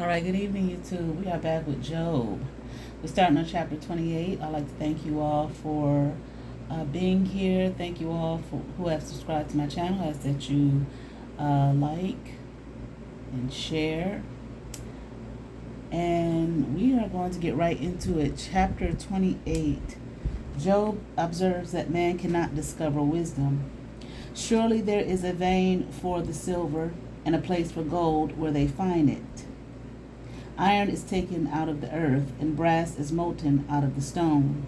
All right, good evening, YouTube. We are back with Job. We're starting on chapter 28. I'd like to thank you all for being here. Thank you all for who have subscribed to my channel. I ask that you like and share. And we are going to get right into it. Chapter 28. Job observes that man cannot discover wisdom. Surely there is a vein for the silver and a place for gold where they find it. Iron is taken out of the earth, and brass is molten out of the stone.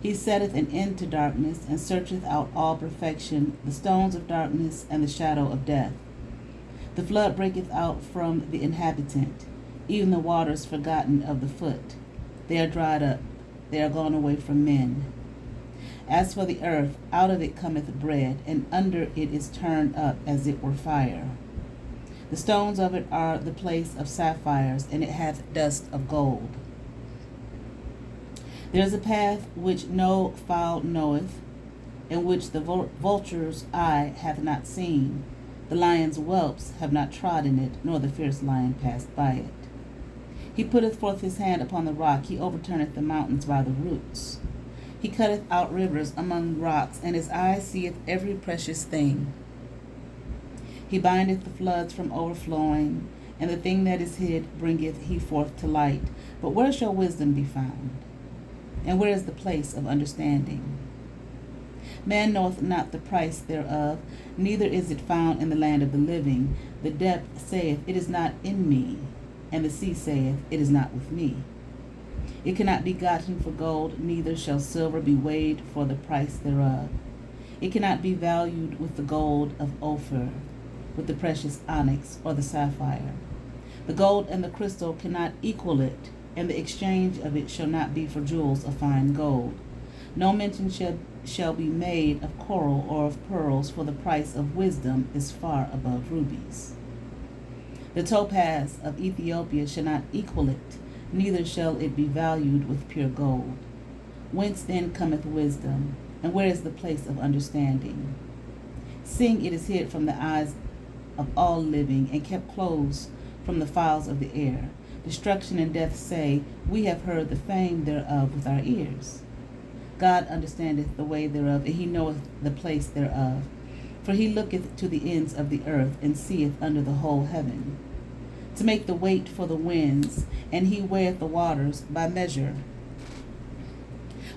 He setteth an end to darkness, and searcheth out all perfection, the stones of darkness and the shadow of death. The flood breaketh out from the inhabitant, even the waters forgotten of the foot. They are dried up, they are gone away from men. As for the earth, out of it cometh bread, and under it is turned up as it were fire. The stones of it are the place of sapphires, and it hath dust of gold. There is a path which no fowl knoweth, and which the vulture's eye hath not seen. The lion's whelps have not trodden it, nor the fierce lion passed by it. He putteth forth his hand upon the rock, he overturneth the mountains by the roots. He cutteth out rivers among rocks, and his eye seeth every precious thing. He bindeth the floods from overflowing, and the thing that is hid bringeth he forth to light. But where shall wisdom be found? And where is the place of understanding? Man knoweth not the price thereof, neither is it found in the land of the living. The depth saith, it is not in me, and the sea saith, it is not with me. It cannot be gotten for gold, neither shall silver be weighed for the price thereof. It cannot be valued with the gold of Ophir, with the precious onyx or the sapphire. The gold and the crystal cannot equal it, and the exchange of it shall not be for jewels of fine gold. No mention shall be made of coral or of pearls, for the price of wisdom is far above rubies. The topaz of Ethiopia shall not equal it, neither shall it be valued with pure gold. Whence then cometh wisdom, and where is the place of understanding? Seeing it is hid from the eyes of all living, and kept close from the fowls of the air. Destruction and death say, we have heard the fame thereof with our ears. God understandeth the way thereof, and he knoweth the place thereof. For he looketh to the ends of the earth, and seeth under the whole heaven, to make the weight for the winds, and he weigheth the waters by measure.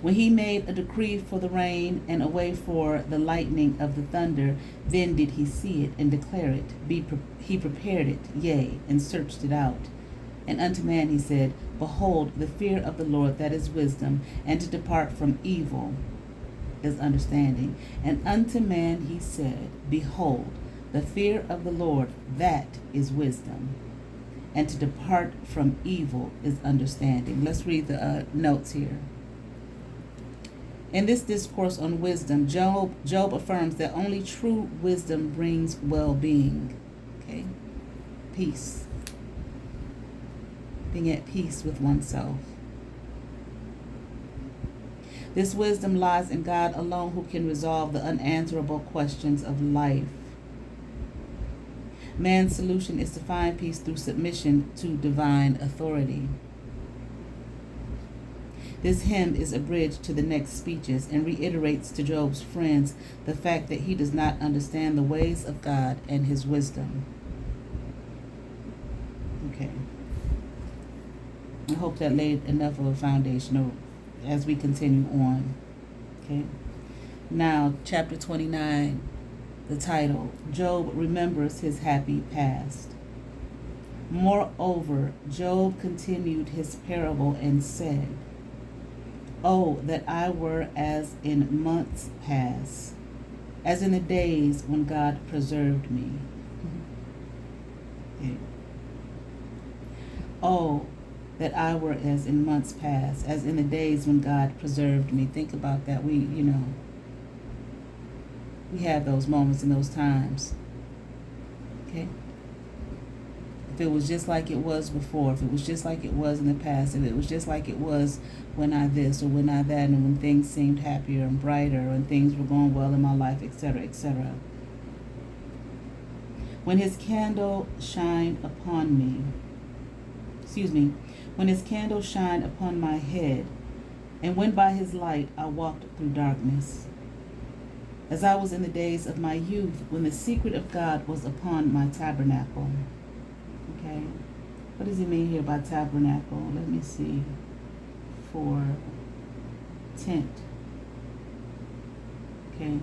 When he made a decree for the rain, and a way for the lightning of the thunder, then did he see it and declare it. He prepared it, yea, and searched it out. And unto man he said, behold, the fear of the Lord, that is wisdom, and to depart from evil is understanding. And unto man he said, behold, the fear of the Lord, that is wisdom, and to depart from evil is understanding. Let's read the notes here. In this discourse on wisdom, Job affirms that only true wisdom brings well-being. Okay? Peace. Being at peace with oneself. This wisdom lies in God alone, who can resolve the unanswerable questions of life. Man's solution is to find peace through submission to divine authority. This hymn is a bridge to the next speeches and reiterates to Job's friends the fact that he does not understand the ways of God and his wisdom. Okay. I hope that laid enough of a foundation as we continue on. Okay. Now, chapter 29, the title, Job remembers his happy past. Moreover, Job continued his parable and said, oh, that I were as in months past, as in the days when God preserved me. Okay. Oh, that I were as in months past, as in the days when God preserved me. Think about that. We have those moments and those times. Okay? If it was just like it was before, if it was just like it was in the past, if it was just like it was when I this or when I that, and when things seemed happier and brighter, and things were going well in my life, etc., etc. When his candle shined upon me, when his candle shined upon my head, and when by his light I walked through darkness. As I was in the days of my youth, when the secret of God was upon my tabernacle. Okay, what does he mean here by tabernacle? Let me see. For tent. Okay.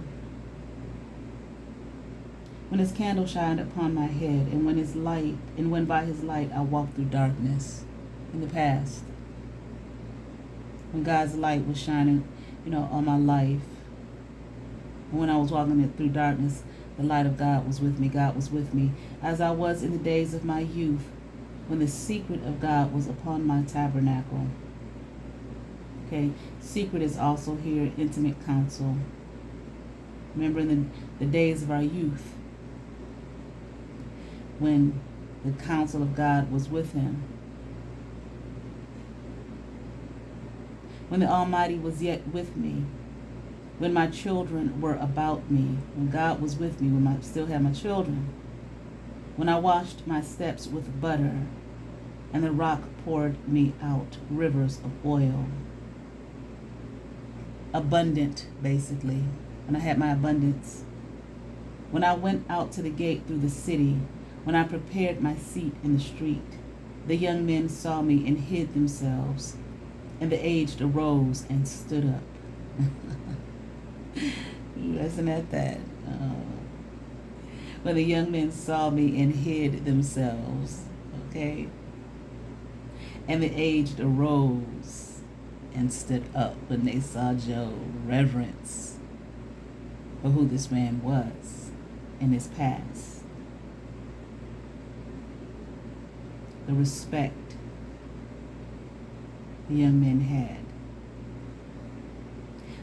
When his candle shined upon my head, and when by his light I walked through darkness. In the past, when God's light was shining, on my life, and when I was walking through darkness, the light of God was with me. God was with me. As I was in the days of my youth, when the secret of God was upon my tabernacle. Okay, secret is also here, intimate counsel. Remember in the days of our youth, when the counsel of God was with him. When the Almighty was yet with me, when my children were about me, when God was with me, when I still had my children, when I washed my steps with butter, and the rock poured me out rivers of oil. Abundant, basically, when I had my abundance. When I went out to the gate through the city, when I prepared my seat in the street, the young men saw me and hid themselves, and the aged arose and stood up. Listen at that. When the young men saw me and hid themselves, okay? And the aged arose and stood up when they saw Job. Reverence for who this man was in his past. The respect the young men had.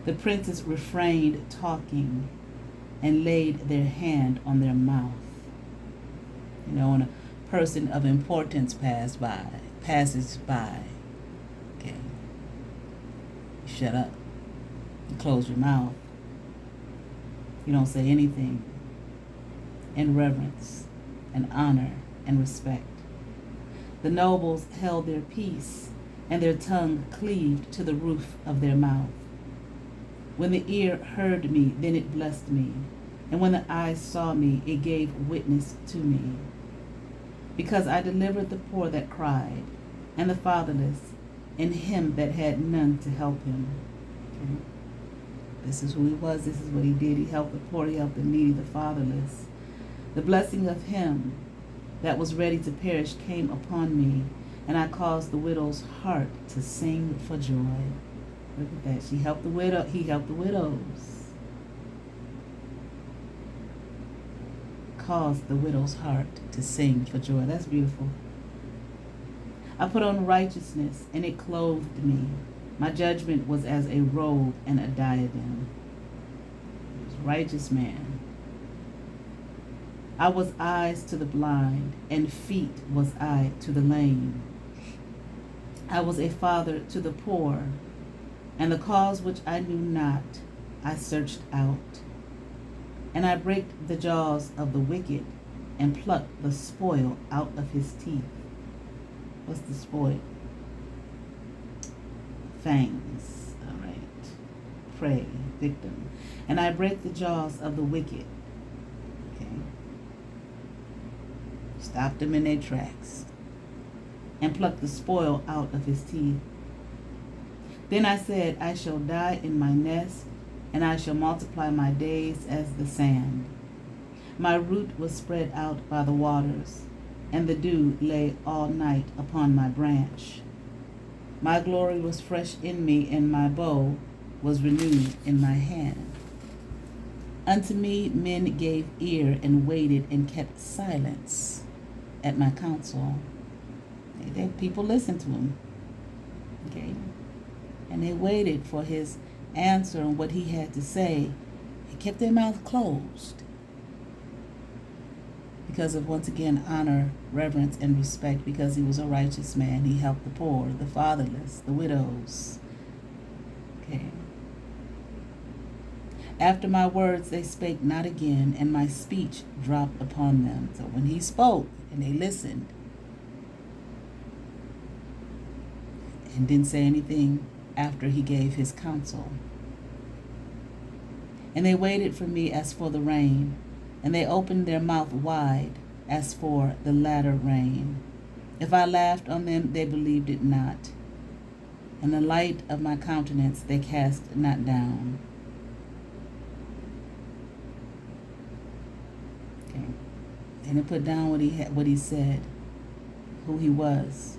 The princes refrained talking and laid their hand on their mouth. When a person of importance passes by, okay, you shut up. You close your mouth. You don't say anything. In reverence and honor and respect. The nobles held their peace, and their tongue cleaved to the roof of their mouth. When the ear heard me, then it blessed me, and when the eye saw me, it gave witness to me. Because I delivered the poor that cried, and the fatherless, and him that had none to help him. Okay. This is who he was. This is what he did. He helped the poor. He helped the needy, the fatherless. The blessing of him that was ready to perish came upon me, and I caused the widow's heart to sing for joy. Look at that. He helped the widows. Caused the widow's heart to sing for joy. That's beautiful. I put on righteousness, and it clothed me. My judgment was as a robe and a diadem. He was a righteous man. I was eyes to the blind, and feet was I to the lame. I was a father to the poor, and the cause which I knew not, I searched out. And I brake the jaws of the wicked, and plucked the spoil out of his teeth. What's the spoil? Fangs. All right. Prey, victim. And I brake the jaws of the wicked. Okay. Stopped them in their tracks, and plucked the spoil out of his teeth. Then I said, I shall die in my nest, and I shall multiply my days as the sand. My root was spread out by the waters, and the dew lay all night upon my branch. My glory was fresh in me, and my bow was renewed in my hand. Unto me men gave ear, and waited, and kept silence at my counsel. People listened to him. Okay. And they waited for his answer and what he had to say. He kept their mouth closed because of, once again, honor, reverence, and respect, because he was a righteous man. He helped the poor, the fatherless, the widows. Okay. After my words they spake not again, and my speech dropped upon them. So when he spoke and they listened, and didn't say anything after he gave his counsel. And they waited for me as for the rain, and they opened their mouth wide as for the latter rain. If I laughed on them, they believed it not, and the light of my countenance they cast not down. Okay. And it put down what he said, who he was.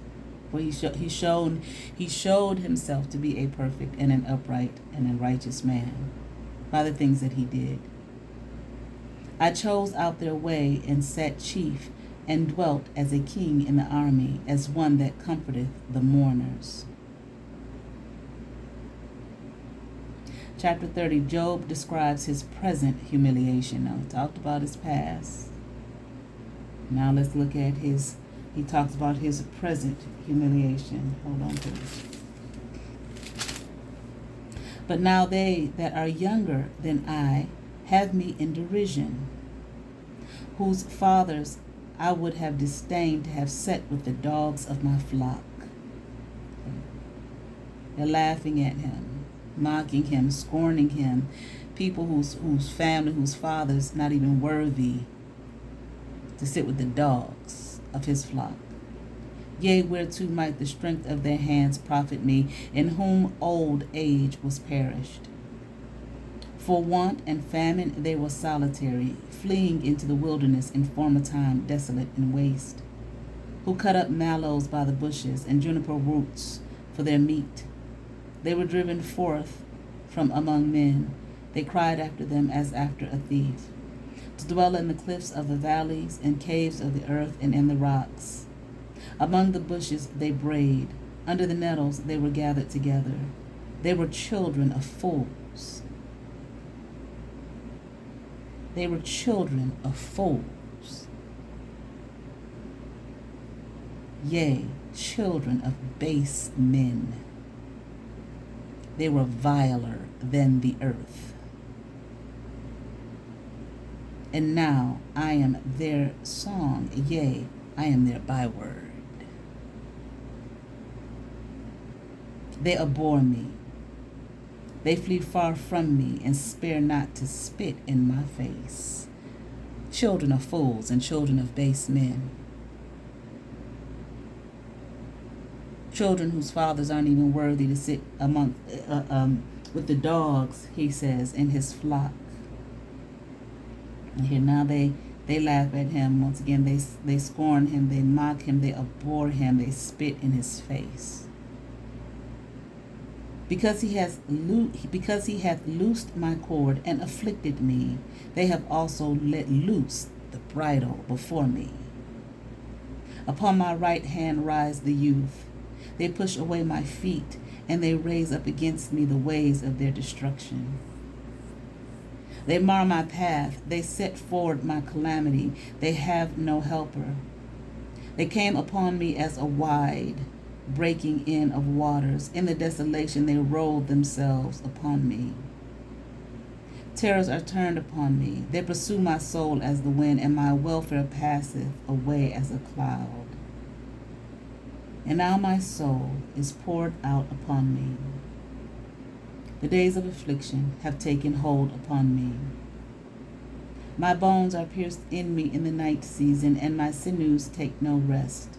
For he showed himself to be a perfect and an upright and a righteous man by the things that he did. I chose out their way and sat chief and dwelt as a king in the army, as one that comforteth the mourners. Chapter 30, Job describes his present humiliation. Now, he talked about his past. Now let's look at he talks about his present humiliation. Hold on to this. But now they that are younger than I have me in derision, whose fathers I would have disdained to have set with the dogs of my flock. They're laughing at him, mocking him, scorning him, people whose family, whose fathers not even worthy to sit with the dogs of his flock. Yea, whereto might the strength of their hands profit me, in whom old age was perished? For want and famine they were solitary, fleeing into the wilderness in former time, desolate and waste, who cut up mallows by the bushes and juniper roots for their meat. They were driven forth from among men. They cried after them as after a thief, to dwell in the cliffs of the valleys and caves of the earth and in the rocks. Among the bushes they brayed, under the nettles they were gathered together. They were children of fools. They were children of fools. Yea, children of base men. They were viler than the earth. And now I am their song, yea, I am their byword. They abhor me. They flee far from me and spare not to spit in my face. Children of fools and children of base men. Children whose fathers aren't even worthy to sit among with the dogs, he says, in his flock. And here now they laugh at him. Once again, they scorn him, they mock him, they abhor him, they spit in his face. Because he hath loosed my cord and afflicted me, they have also let loose the bridle before me. Upon my right hand rise the youth. They push away my feet, and they raise up against me the ways of their destruction. They mar my path, they set forward my calamity, they have no helper. They came upon me as a wide breaking in of waters. In the desolation they rolled themselves upon me. Terrors are turned upon me. They pursue my soul as the wind, and my welfare passeth away as a cloud. And now my soul is poured out upon me. The days of affliction have taken hold upon me. My bones are pierced in me in the night season, and my sinews take no rest.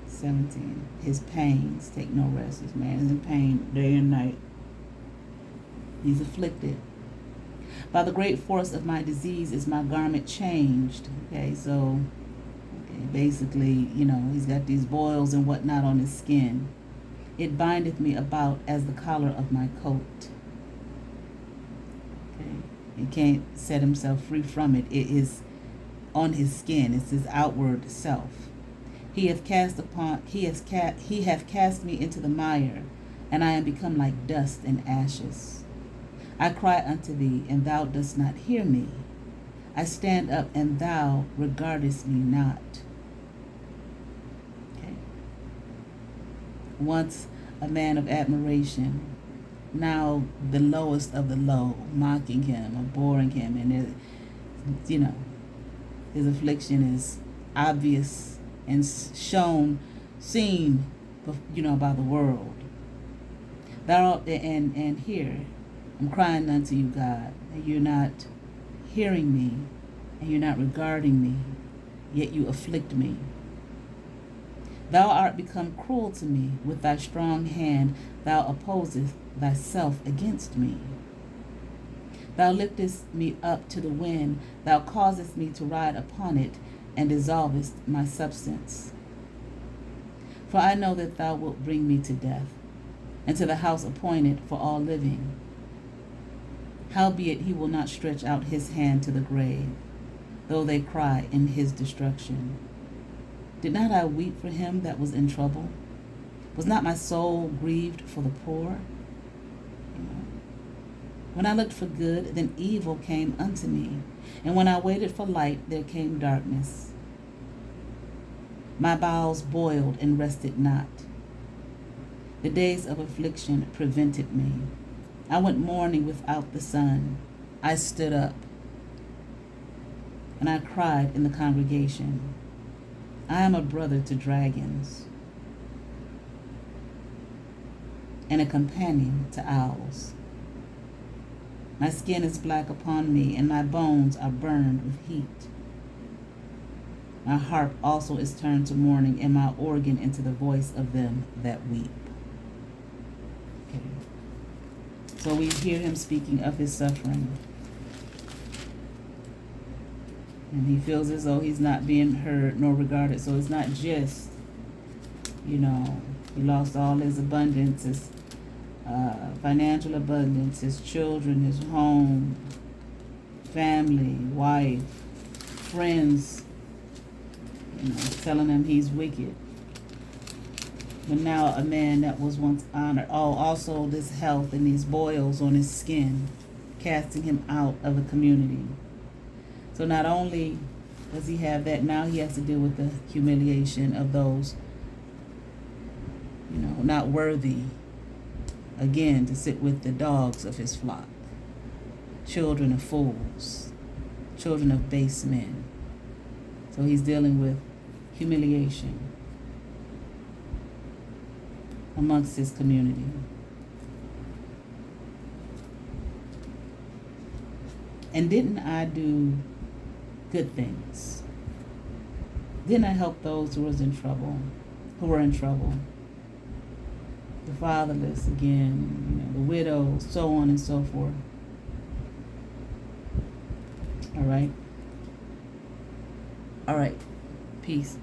17. His pains take no rest. This man is in pain day and night. He's afflicted. By the great force of my disease is my garment changed. Okay, so basically, he's got these boils and whatnot on his skin. It bindeth me about as the collar of my coat. Okay, he can't set himself free from it. It is on his skin. It's his outward self. He hath cast me into the mire, and I am become like dust and ashes. I cry unto thee, and thou dost not hear me. I stand up, and thou regardest me not. Okay. Once a man of admiration, now the lowest of the low, mocking him, abhorring him, and his affliction is obvious and seen by the world. Thou and here, I'm crying unto you, God, and you're not hearing me, and you're not regarding me, yet you afflict me. Thou art become cruel to me. With thy strong hand thou opposest thyself against me. Thou liftest me up to the wind, thou causest me to ride upon it, and dissolvest my substance. For I know that thou wilt bring me to death, and to the house appointed for all living. Howbeit he will not stretch out his hand to the grave, though they cry in his destruction. Did not I weep for him that was in trouble? Was not my soul grieved for the poor? When I looked for good, then evil came unto me, and when I waited for light, there came darkness. My bowels boiled and rested not. The days of affliction prevented me. I went mourning without the sun. I stood up, and I cried in the congregation. I am a brother to dragons, and a companion to owls. My skin is black upon me, and my bones are burned with heat. My harp also is turned to mourning, and my organ into the voice of them that weep. Okay. So we hear him speaking of his suffering. And he feels as though he's not being heard nor regarded. So it's not just, he lost all his abundance, his financial abundance, his children, his home, family, wife, friends, telling him he's wicked. But now a man that was once honored. Oh, also this health and these boils on his skin, casting him out of the community. So not only does he have that, now he has to deal with the humiliation of those, not worthy, again, to sit with the dogs of his flock. Children of fools, children of base men. So he's dealing with humiliation amongst his community. And didn't I do good things? Didn't I help those who were in trouble? The fatherless, again, the widows, so on and so forth. All right. Peace.